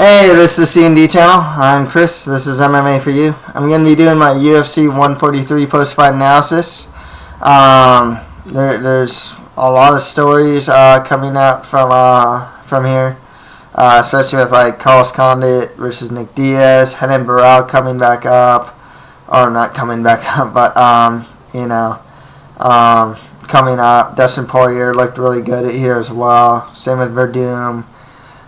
Hey, this is the C&D channel. I'm Chris. This is MMA for you. I'm going to be doing my UFC 143 post-fight analysis. There's a lot of stories coming up from here, especially with like Carlos Condit versus Nick Diaz, Renan Barão coming back up, or not coming back up, but coming up. Dustin Poirier looked really good here as well. Same with Verdum.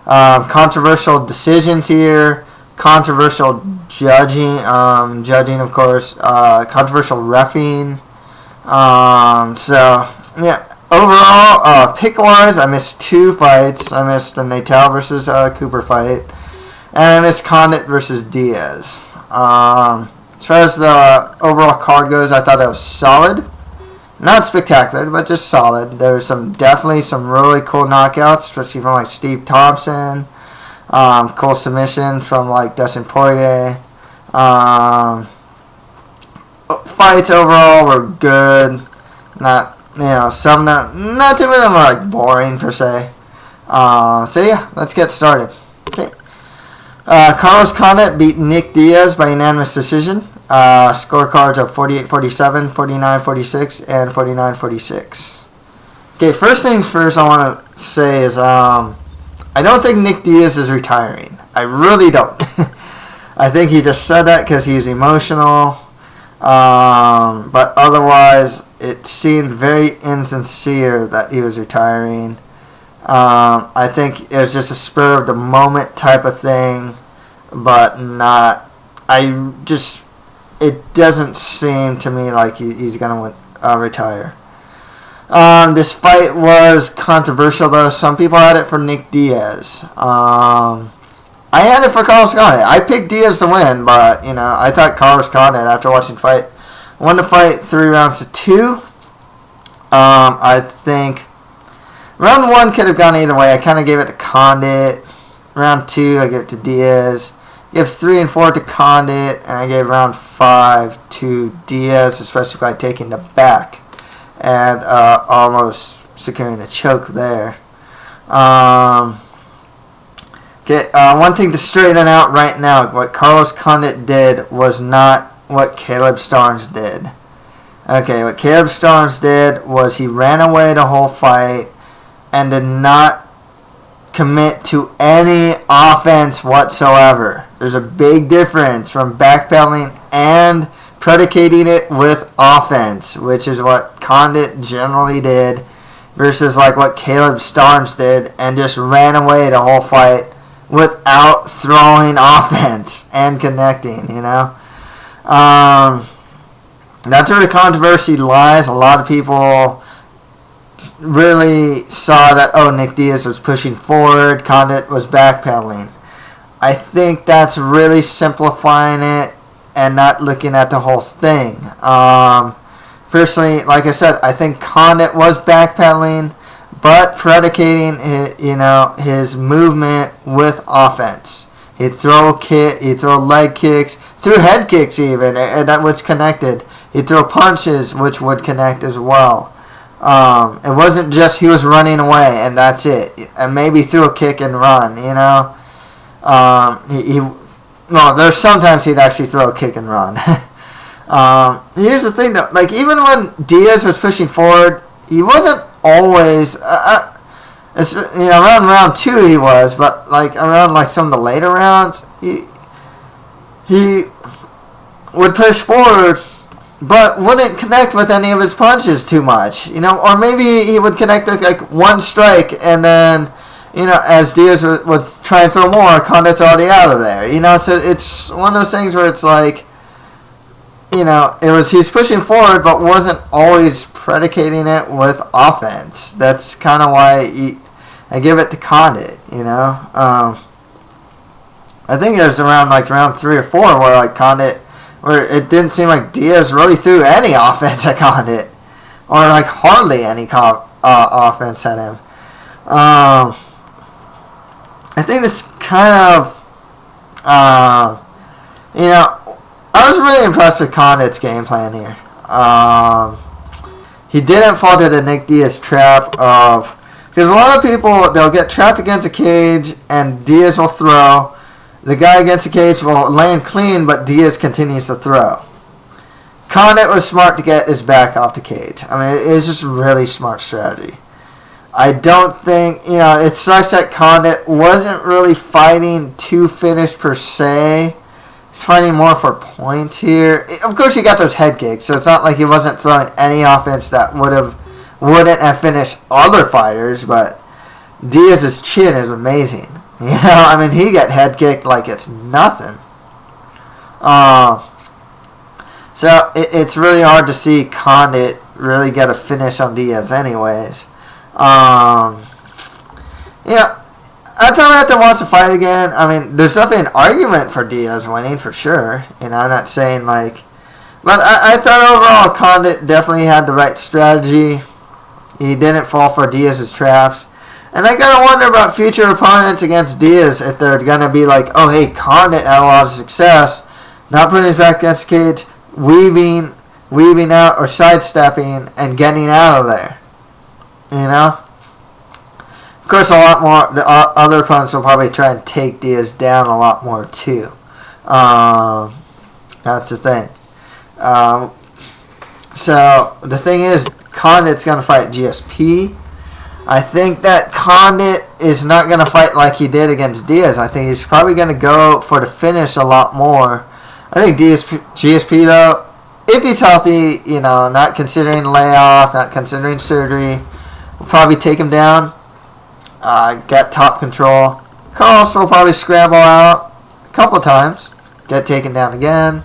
Controversial decisions here, controversial judging, of course, controversial reffing. Overall, pick-wise, I missed two fights. I missed the Natal versus Cooper fight, and I missed Condit versus Diaz. As far as the overall card goes, I thought it was solid. Not spectacular, but just solid. There was definitely some really cool knockouts, especially from like Steve Thompson. Cool submission from like Dustin Poirier. Fights overall were good. Not not too many of them are like boring per se. Let's get started. Okay. Carlos Condit beat Nick Diaz by unanimous decision. Scorecards of 48-47, 49-46, and 49-46. Okay, first things first I want to say is I don't think Nick Diaz is retiring. I really don't. I think he just said that because he's emotional. But otherwise, it seemed very insincere that he was retiring. I think it was just a spur of the moment type of thing, but not. It doesn't seem to me like he's going to retire. This fight was controversial, though. Some people had it for Nick Diaz. I had it for Carlos Condit. I picked Diaz to win, but, I thought Carlos Condit, after watching the fight, won the fight 3 rounds to 2. I think round 1 could have gone either way. I kind of gave it to Condit. Round 2, I gave it to Diaz. Give 3 and 4 to Condit, and I gave round 5 to Diaz, especially by taking the back and almost securing a choke there. One thing to straighten out right now: what Carlos Condit did was not what Caleb Starnes did. Okay, what Caleb Starnes did was he ran away the whole fight and did not commit to any offense whatsoever. There's a big difference from backpedaling and predicating it with offense, which is what Condit generally did, versus like what Caleb Starnes did and just ran away the whole fight without throwing offense and connecting, That's where the controversy lies. A lot of people really saw that, Nick Diaz was pushing forward, Condit was backpedaling. I think that's really simplifying it and not looking at the whole thing. Personally, like I said, I think Condit was backpedaling, but predicating his movement with offense. He'd throw leg kicks, threw head kicks even, that was connected. He'd throw punches, which would connect as well. It wasn't just he was running away and that's it, and maybe threw a kick and run. There's sometimes he'd actually throw a kick and run. Here's the thing though, like even when Diaz was pushing forward, he wasn't always. Around round 2 he was, but like around like some of the later rounds, he would push forward, but wouldn't connect with any of his punches too much, or maybe he would connect with like one strike, and then, as Diaz would try and throw more, Condit's already out of there, so it's one of those things where it's like, he's pushing forward, but wasn't always predicating it with offense. That's kind of why I give it to Condit, I think it was around like round 3 or 4 where like Condit, where it didn't seem like Diaz really threw any offense at Condit, or like hardly any offense at him. I think this kind of, I was really impressed with Condit's game plan here. He didn't fall to the Nick Diaz trap of, because a lot of people, they'll get trapped against a cage and Diaz will throw, The guy against the cage will land clean, but Diaz continues to throw. Condit was smart to get his back off the cage. I mean, it was just a really smart strategy. I don't think, it sucks that Condit wasn't really fighting to finish per se. He's fighting more for points here. Of course, he got those head kicks, so it's not like he wasn't throwing any offense that wouldn't have finished other fighters, but Diaz's chin is amazing. I mean, he got head kicked like it's nothing. So it's really hard to see Condit really get a finish on Diaz anyways. I'd probably have to watch the fight again. I mean, there's definitely an argument for Diaz winning for sure. I'm not saying but I thought overall Condit definitely had the right strategy. He didn't fall for Diaz's traps. And I gotta wonder about future opponents against Diaz if they're gonna be like, oh hey, Condit had a lot of success, not putting his back against the cage, weaving out or sidestepping and getting out of there. Of course, a lot more. The other opponents will probably try and take Diaz down a lot more too. That's the thing. So the thing is, Condit's gonna fight GSP. I think that Condit is not gonna fight like he did against Diaz. I think he's probably gonna go for the finish a lot more. I think GSP though, if he's healthy, not considering layoff, not considering surgery, will probably take him down. Get top control. Carlos will probably scramble out a couple of times, get taken down again.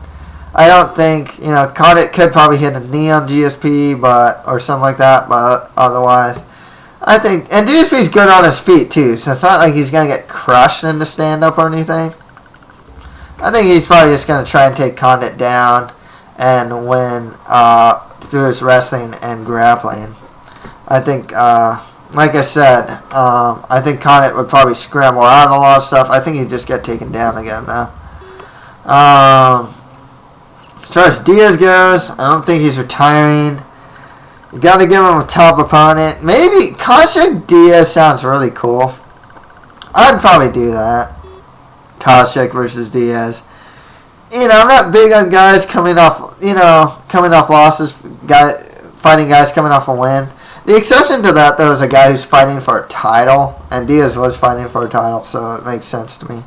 I don't think, Condit could probably hit a knee on GSP, or something like that, but otherwise, I think, and GSP's good on his feet too, so it's not like he's going to get crushed in the stand-up or anything. I think he's probably just going to try and take Condit down and win through his wrestling and grappling. I think, like I said, I think Condit would probably scramble out a lot of stuff. I think he'd just get taken down again, though. As far as Diaz goes, I don't think he's retiring. You got to give him a top opponent. Maybe Koscheck Diaz sounds really cool. I'd probably do that. Koscheck versus Diaz. I'm not big on guys coming off losses, fighting guys coming off a win. The exception to that, though, is a guy who's fighting for a title, and Diaz was fighting for a title, so it makes sense to me.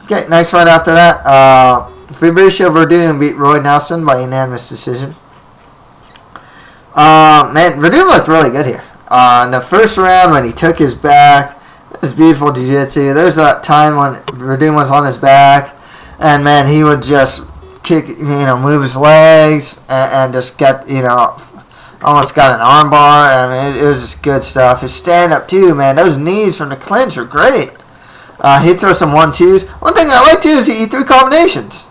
Okay, next fight after that, Fabricio Verdun beat Roy Nelson by unanimous decision. Verdun looked really good here. In the first round, when he took his back, it was beautiful jiu-jitsu. There's that time when Verdun was on his back, and man, he would just kick, move his legs, and just get, almost got an arm bar. I mean, it was just good stuff. His stand-up, too, man. Those knees from the clinch were great. He'd throw some 1-2s. One thing I like, too, is he threw combinations.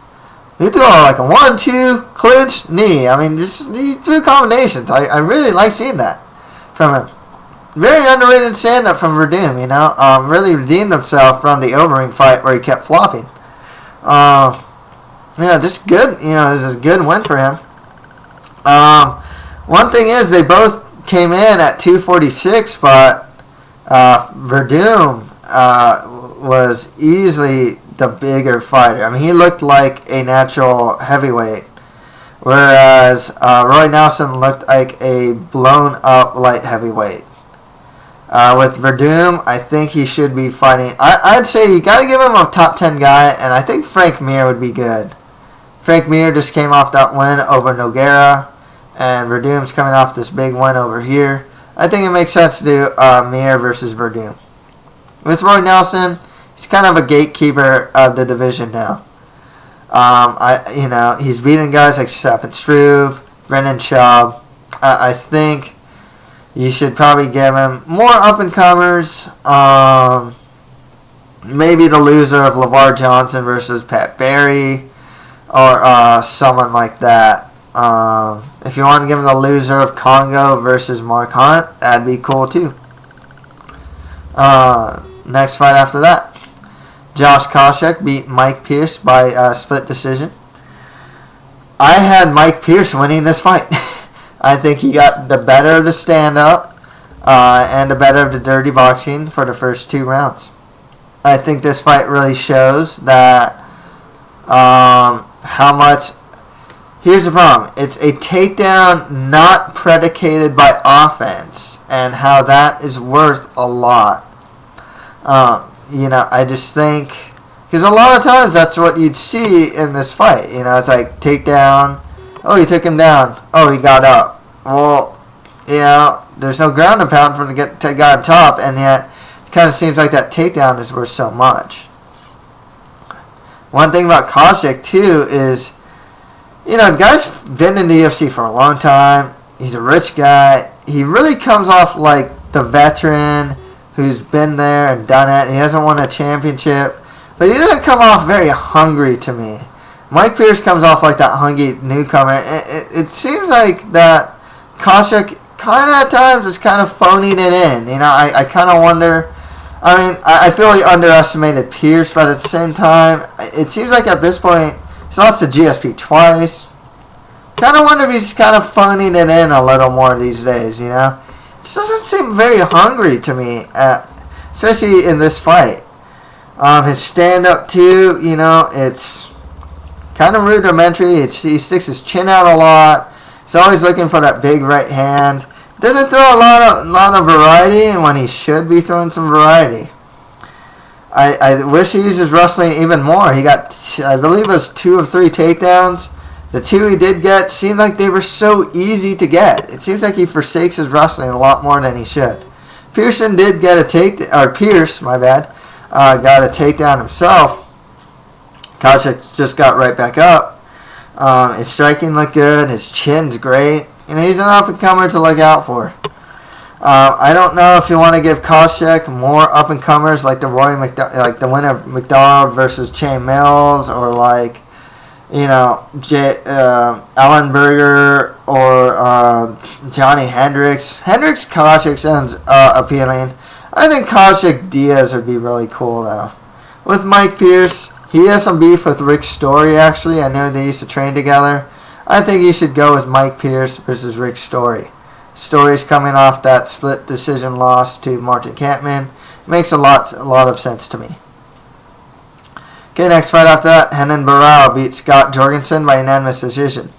He threw like a 1-2, clinch, knee. I mean, he threw combinations. I really like seeing that from him. Very underrated stand-up from Verdun, really redeemed himself from the Overeem fight where he kept flopping. Just good. It was a good win for him. One thing is, they both came in at 246, but Verdun was easily the bigger fighter. I mean, he looked like a natural heavyweight, whereas Roy Nelson looked like a blown-up light heavyweight. With Verdun, I think he should be fighting. I'd say you got to give him a top 10 guy, and I think Frank Mir would be good. Frank Mir just came off that win over Nogueira, and Verdun's coming off this big win over here. I think it makes sense to do Mir versus Verdun. With Roy Nelson, he's kind of a gatekeeper of the division now. He's beating guys like Stefan Struve, Brendan Schaub. I think you should probably give him more up-and-comers. Maybe the loser of LeVar Johnson versus Pat Barry, or someone like that. If you want to give him the loser of Congo versus Mark Hunt, that'd be cool too. Next fight after that, Josh Koscheck beat Mike Pierce by split decision. I had Mike Pierce winning this fight. I think he got the better of the stand-up and the better of the dirty boxing for the first 2 rounds. I think this fight really shows that how much. Here's the problem. It's a takedown not predicated by offense, and how that is worth a lot. I just think, because a lot of times that's what you'd see in this fight. It's like takedown. Oh, he took him down. Oh, he got up. Well, there's no ground and pound for him to get to guy on top, and yet it kind of seems like that takedown is worth so much. One thing about Koscheck too is, the guy's been in the UFC for a long time. He's a rich guy. He really comes off like the veteran who's been there and done it. He hasn't won a championship, but he doesn't come off very hungry to me. Mike Pierce comes off like that hungry newcomer. It seems like that Koscheck kind of at times is kind of phoning it in. I kind of wonder. I feel he underestimated Pierce, but at the same time, it seems like at this point, he's lost to GSP twice. Kind of wonder if he's kind of phoning it in a little more these days, Just doesn't seem very hungry to me, especially in this fight. His stand-up, too, it's kind of rudimentary. He sticks his chin out a lot. He's always looking for that big right hand. Doesn't throw a lot of variety, and when he should be throwing some variety. I wish he uses wrestling even more. He got, I believe it was 2 of 3 takedowns. The 2 he did get seemed like they were so easy to get. It seems like he forsakes his wrestling a lot more than he should. Pearson did get a Pierce, my bad, got a takedown himself. Koscheck just got right back up. His striking looked good. His chin's great. He's an up-and-comer to look out for. I don't know if you want to give Koscheck more up-and-comers like the the winner of McDonald versus Chain Mills, or like, Alan Berger or Johnny Hendricks. Koscheck sounds appealing. I think Koscheck Diaz would be really cool though. With Mike Pierce, he has some beef with Rick Story actually. I know they used to train together. I think you should go with Mike Pierce versus Rick Story. Story's coming off that split decision loss to Martin Kampmann. Makes a lot of sense to me. Okay, next fight after that, Renan Barão beat Scott Jorgensen by unanimous decision.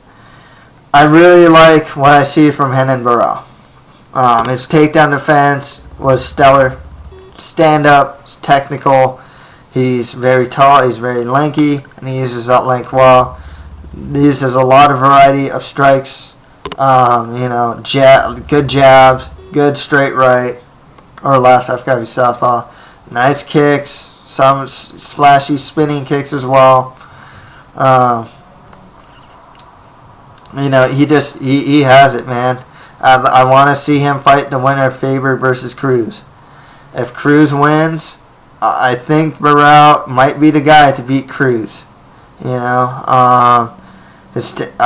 I really like what I see from Renan Barão. His takedown defense was stellar. Stand-up, is technical. He's very tall, he's very lanky, and he uses that length well. He uses a lot of variety of strikes. Good jabs, good straight right or left. I forgot if he's southpaw. Nice kicks, some splashy spinning kicks as well. He has it, man. I want to see him fight the winner of Faber versus Cruz. If Cruz wins, I think Barão might be the guy to beat Cruz. I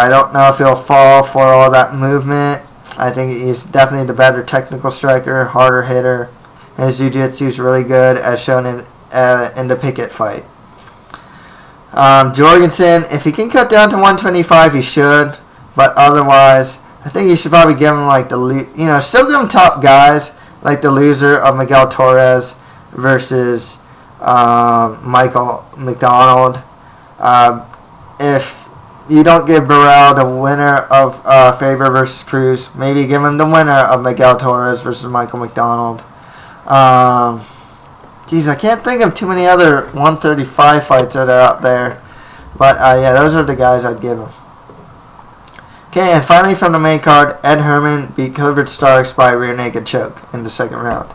don't know if he'll fall for all that movement. I think he's definitely the better technical striker, harder hitter. His jiu-jitsu is really good, as shown in the Pickett fight. Jorgensen, if he can cut down to 125, he should. But otherwise, I think you should probably give him still give him top guys, like the loser of Miguel Torres versus Michael McDonald. If you don't give Barão the winner of Faber versus Cruz, maybe give him the winner of Miguel Torres versus Michael McDonald. I can't think of too many other 135 fights that are out there. But those are the guys I'd give him. Okay, and finally from the main card, Ed Herman beat Clifford Starks by a rear naked choke in the second round.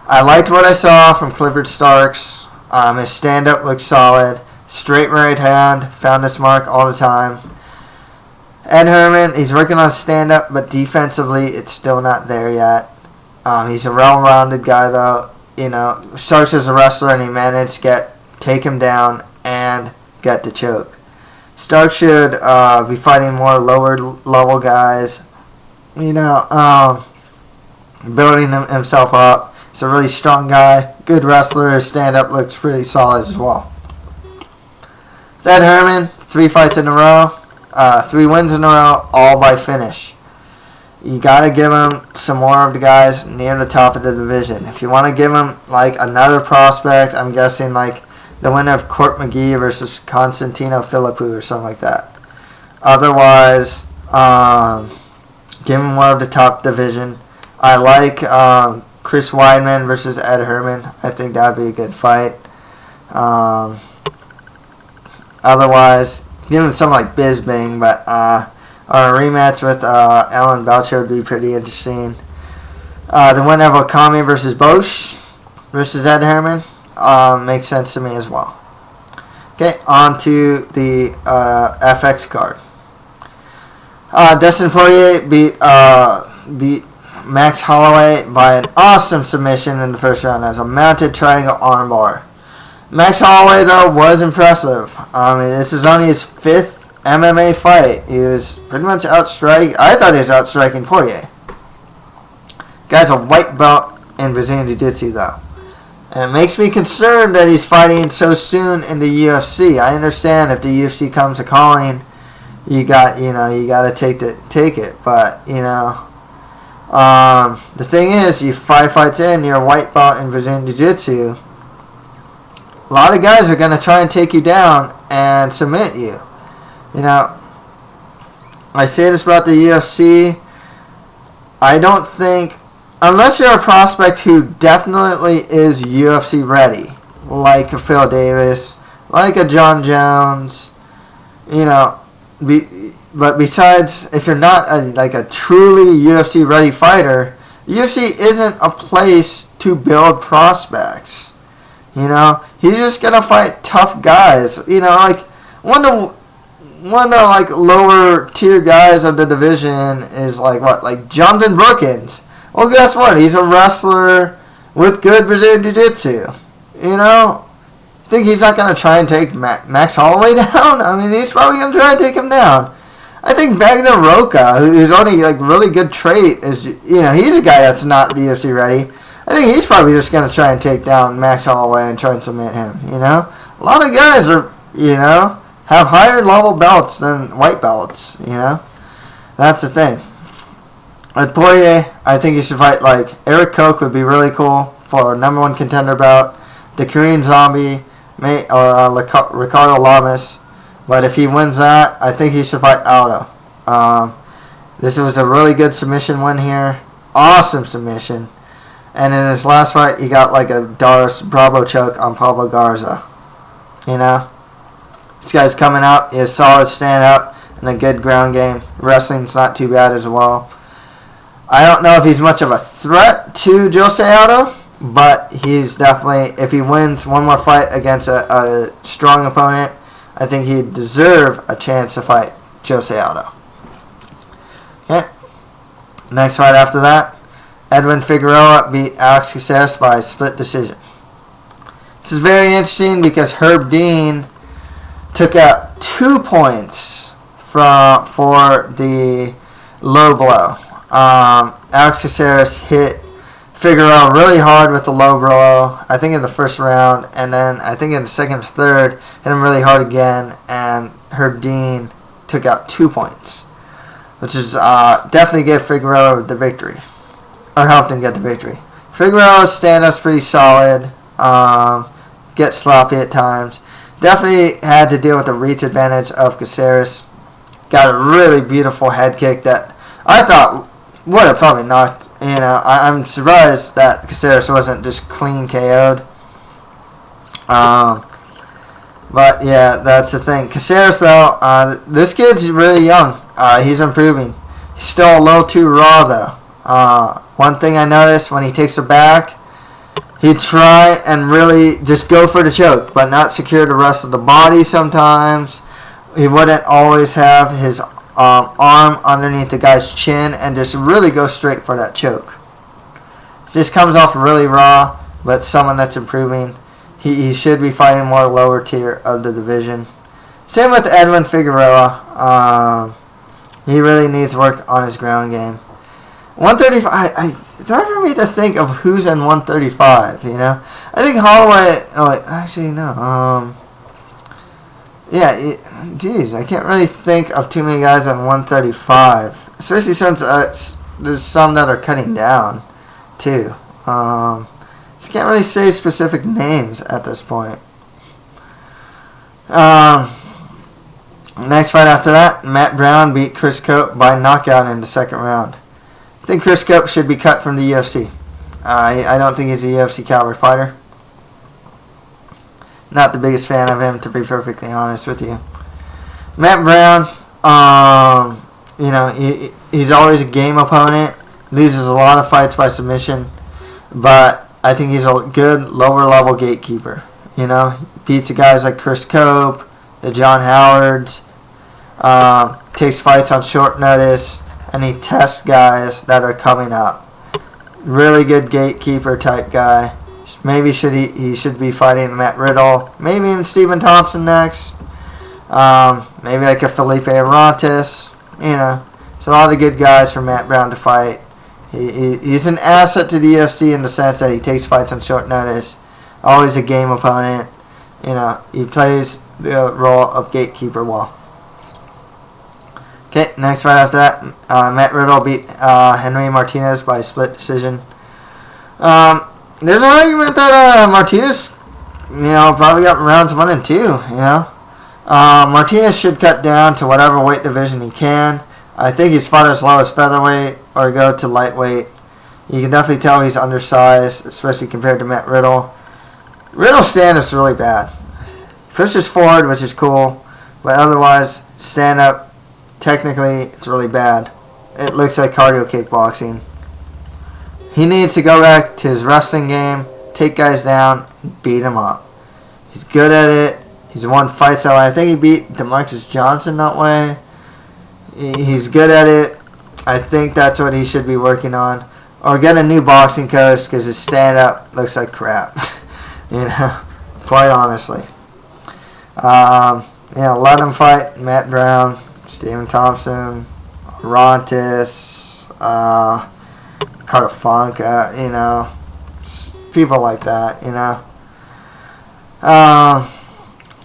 I liked what I saw from Clifford Starks. His stand-up looked solid. Straight right hand, found his mark all the time. Ed Herman, he's working on stand-up, but defensively, it's still not there yet. He's a well-rounded guy, though. Starks is a wrestler, and he managed to take him down and get the choke. Starks should be fighting more lower-level guys. Building himself up. He's a really strong guy, good wrestler. His stand-up looks pretty solid as well. Ed Herman, 3 fights in a row, 3 wins in a row, all by finish. you got to give him some more of the guys near the top of the division. If you want to give him like another prospect, I'm guessing like the winner of Court McGee versus Constantino Philippou or something like that. Otherwise, give him more of the top division. I like Chris Weidman versus Ed Herman. I think that would be a good fight. Otherwise, give him something like Bisbing, but or a rematch with Alan Belcher would be pretty interesting. The winner of Okami versus Bosch versus Ed Herman makes sense to me as well. Okay, on to the FX card. Dustin Poirier beat Max Holloway by an awesome submission in the first round as a mounted triangle armbar. Max Holloway, though, was impressive. This is only his 5th MMA fight. He was pretty much outstriking. I thought he was outstriking Poirier. Guy's a white belt in Brazilian Jiu-Jitsu, though. And it makes me concerned that he's fighting so soon in the UFC. I understand if the UFC comes a calling, you got to take it. But the thing is, you 5 fights in, you're a white belt in Brazilian Jiu-Jitsu. A lot of guys are going to try and take you down and submit you. I say this about the UFC. I don't think, unless you're a prospect who definitely is UFC ready, like a Phil Davis, like a John Jones, but besides, if you're not a truly UFC ready fighter, UFC isn't a place to build prospects. He's just gonna fight tough guys. One of the lower tier guys of the division is like Jonathan Brookins. Well, guess what? He's a wrestler with good Brazilian Jiu-Jitsu. Think he's not gonna try and take Max Holloway down? He's probably gonna try and take him down. I think Wagner Roca, who's only really good trait, is he's a guy that's not UFC ready. I think he's probably just going to try and take down Max Holloway and try and submit him, A lot of guys are, have higher level belts than white belts, That's the thing. With Poirier, I think he should fight Eric Koch would be really cool for a #1 contender bout. The Korean Zombie, or Ricardo Lamas. But if he wins that, I think he should fight Aldo. This was a really good submission win here. Awesome submission. And in his last fight, he got a Doris Bravo choke on Pablo Garza. This guy's coming up. He has solid stand-up and a good ground game. Wrestling's not too bad as well. I don't know if he's much of a threat to Jose Aldo, but he's definitely, if he wins one more fight against a strong opponent, I think he'd deserve a chance to fight Jose Aldo. Okay. Next fight after that, Edwin Figueroa beat Alex Caceres by split decision. This is very interesting because Herb Dean took out 2 points for the low blow. Alex Caceres hit Figueroa really hard with the low blow, I think in the first round, and then I think in the second or third, hit him really hard again, and Herb Dean took out 2 points, which is definitely gave Figueroa the victory. Or helped him get the victory. Figueroa's stand-up's pretty solid. Gets sloppy at times. Definitely had to deal with the reach advantage of Caceres. Got a really beautiful head kick that I thought would have probably knocked. I'm surprised that Caceres wasn't just clean KO'd. But yeah, that's the thing. Caceres though, this kid's really young. He's improving. He's still a little too raw though. One thing I noticed when he takes it back, he'd try and really just go for the choke, but not secure the rest of the body sometimes. He wouldn't always have his arm underneath the guy's chin and just really go straight for that choke. It just comes off really raw, but someone that's improving. He should be fighting more lower tier of the division. Same with Edwin Figueroa. He really needs work on his ground game. 135. It's hard for me to think of who's in 135. I think Holloway. Oh, wait, actually no. Yeah. Geez, I can't really think of too many guys on 135, especially since there's some that are cutting down, too. Just can't really say specific names at this point. Next fight after that, Matt Brown beat Chris Cope by knockout in the second round. I think Chris Cope should be cut from the UFC. I don't think he's a UFC caliber fighter. Not the biggest fan of him, to be perfectly honest with you. Matt Brown, he's always a game opponent. Loses a lot of fights by submission, but I think he's a good lower level gatekeeper. Beats guys like Chris Cope, the John Howards, takes fights on short notice, and he tests guys that are coming up. Really good gatekeeper type guy. Maybe he should be fighting Matt Riddle. Maybe even Stephen Thompson next. Maybe like a Felipe Arantes. There's a lot of good guys for Matt Brown to fight. He's an asset to the UFC in the sense that he takes fights on short notice. Always a game opponent. He plays the role of gatekeeper well. Okay, next fight after that, Matt Riddle beat Henry Martinez by a split decision. There's an argument that Martinez, probably got rounds 1 and 2. Martinez should cut down to whatever weight division he can. I think he's fought as low as featherweight or go to lightweight. You can definitely tell he's undersized, especially compared to Matt Riddle. Riddle's stand is really bad. He pushes forward, which is cool, but otherwise, stand up. Technically, it's really bad. It looks like cardio kickboxing. He needs to go back to his wrestling game, take guys down, and beat them up. He's good at it. He's won fights that way. I think he beat DeMarcus Johnson that way. He's good at it. I think that's what he should be working on. Or get a new boxing coach because his stand-up looks like crap. Quite honestly. Let him fight Matt Brown, Stephen Thompson, Rontis, Carter Funk, people like that,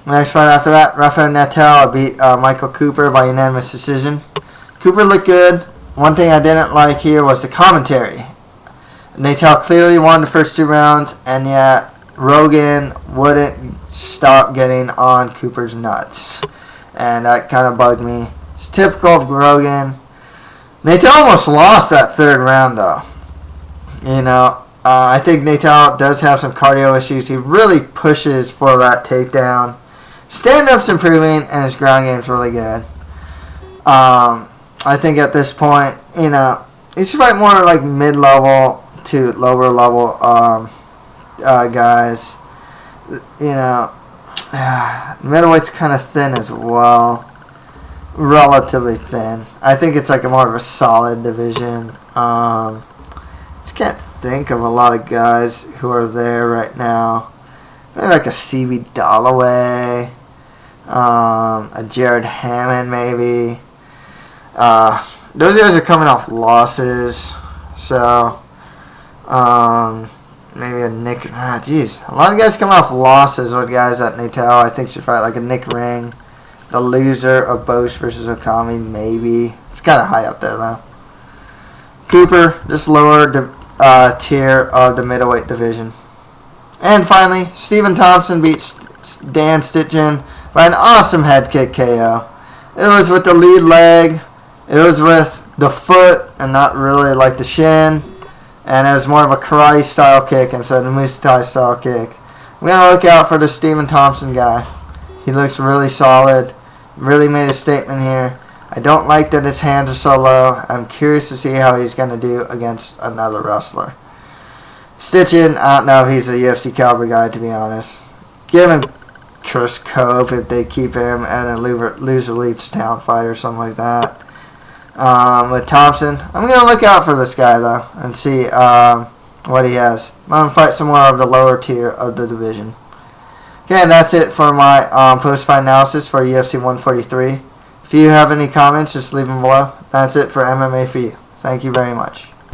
Next fight after that, Rafael Natal beat Michael Cooper by unanimous decision. Cooper looked good. One thing I didn't like here was the commentary. Natal clearly won the first 2 rounds, and yet Rogan wouldn't stop getting on Cooper's nuts. And that kind of bugged me. It's typical of Rogan. Natal almost lost that 3rd round, though. I think Natal does have some cardio issues. He really pushes for that takedown. Stand-up's improving, and his ground game's really good. I think at this point, he should fight more like mid-level to lower-level guys. Middleweight's kind of thin as well. Relatively thin. I think it's like a more of a solid division. Just can't think of a lot of guys who are there right now. Maybe like a C.B. Dalloway, a Jared Hammond maybe. Those guys are coming off losses, so maybe a Nick. A lot of guys come off losses or guys that Natal I think should fight, like a Nick Ring, the loser of Bosch versus Okami maybe. It's kind of high up there though. Cooper, just lower tier of the middleweight division. And finally, Stephen Thompson beats Dan Stitchin by an awesome head kick KO. It was with the lead leg. It was with the foot and not really like the shin. And it was more of a karate style kick instead of a Muay Thai style kick. I'm going to look out for the Stephen Thompson guy. He looks really solid. Really made a statement here. I don't like that his hands are so low. I'm curious to see how he's going to do against another wrestler. Stitchin, I don't know if he's a UFC caliber guy, to be honest. Give him Chris Cove if they keep him, and a loser leaves town fight or something like that. With Thompson, I'm going to look out for this guy, though, and see what he has. I'm going to fight some more of the lower tier of the division. Okay, and that's it for my post-fight analysis for UFC 143. If you have any comments, just leave them below. That's it for MMA for you. Thank you very much.